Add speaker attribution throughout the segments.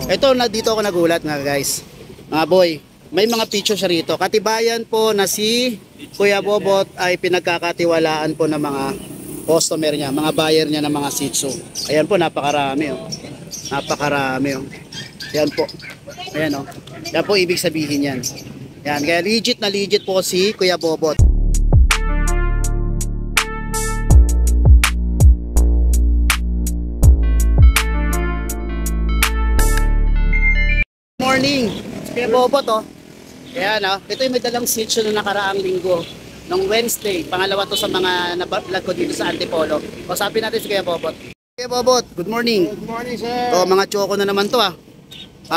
Speaker 1: Ito, dito ako nagulat nga guys. Mga boy, may mga picture siya rito. Katibayan po na si Kuya Bobot ay pinagkakatiwalaan po ng mga customer niya, mga buyer niya ng mga Shih Tzu. Ayan po, napakarami oh. Napakarami oh. Ayan po. Ayan oh. Yan po ibig sabihin yan. Yan, kaya legit na legit po si Kuya Bobot. Morning, Kuya Bobot oh. Ayan oh. Ito yung may dalang Shih Tzu na nakaraang linggo. Nung Wednesday, pangalawa to sa mga nabablog ko dito sa Antipolo. Usapin natin si Kuya Bobot. Kuya Bobot, good morning.
Speaker 2: Good morning, sir.
Speaker 1: Oh, mga choco na naman to ah.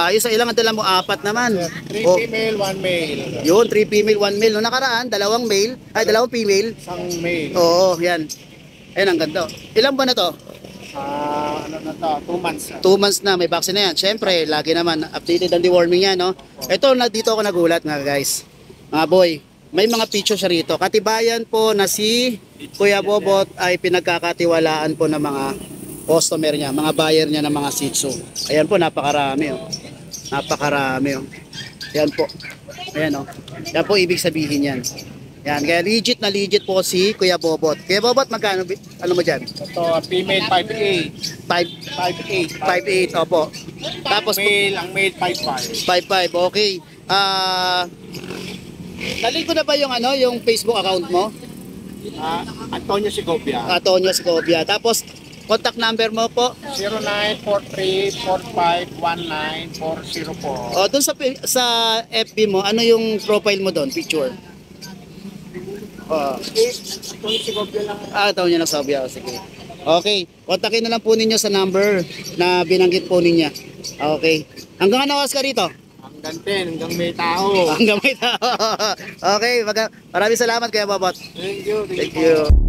Speaker 1: Yung sa ilang dala mo, 4 naman.
Speaker 2: 3 female, 1 male.
Speaker 1: Yun, 3 female, 1 male. Nung nakaraan, 2 male, ay 2 female.
Speaker 2: Isang male.
Speaker 1: Oo, yan. Ayan, ang ganda. Ilang buwan na to?
Speaker 2: Ano na to? 2 months.
Speaker 1: 2 months na, may vaccine na yan. Siyempre, lagi naman, updated ang deworming yan, no? Ito, dito ako nagulat nga guys. Mga boy, may mga picture siya rito. Katibayan po na si Kuya Bobot ay pinagkakatiwalaan po ng mga customer niya, mga buyer niya ng mga Shih Tzu. Ayan po, napakarami oh. Napakarami oh. Ayan po. Ayan oh. Yan po ibig sabihin yan. Yan, kaya legit na legit po si Kuya Bobot. Kuya Bobot, magkano ano mo dyan?
Speaker 2: Ito, female 5'8". 5'8".
Speaker 1: 5'8", opo. Tapos
Speaker 2: Male, ang male 5'5".
Speaker 1: 5'5", okay. Dalhin ko na ba yung yung Facebook account mo?
Speaker 2: Antonio Segovia.
Speaker 1: Antonio Segovia. Tapos contact number mo po?
Speaker 2: 0943-4519-404.
Speaker 1: O, doon sa FB mo, ano yung profile mo doon, picture?
Speaker 2: Antonio Segovia lang.
Speaker 1: Antonio Segovia, sige. Okay, kontakin na lang po ninyo sa number na binanggit po ninyo. Okay. Hanggang ano oras ka rito?
Speaker 2: Hanggang 10, hanggang may tao.
Speaker 1: Hanggang may tao. Okay, maraming salamat Kuya Bobot.
Speaker 2: Thank you.
Speaker 1: Thank you.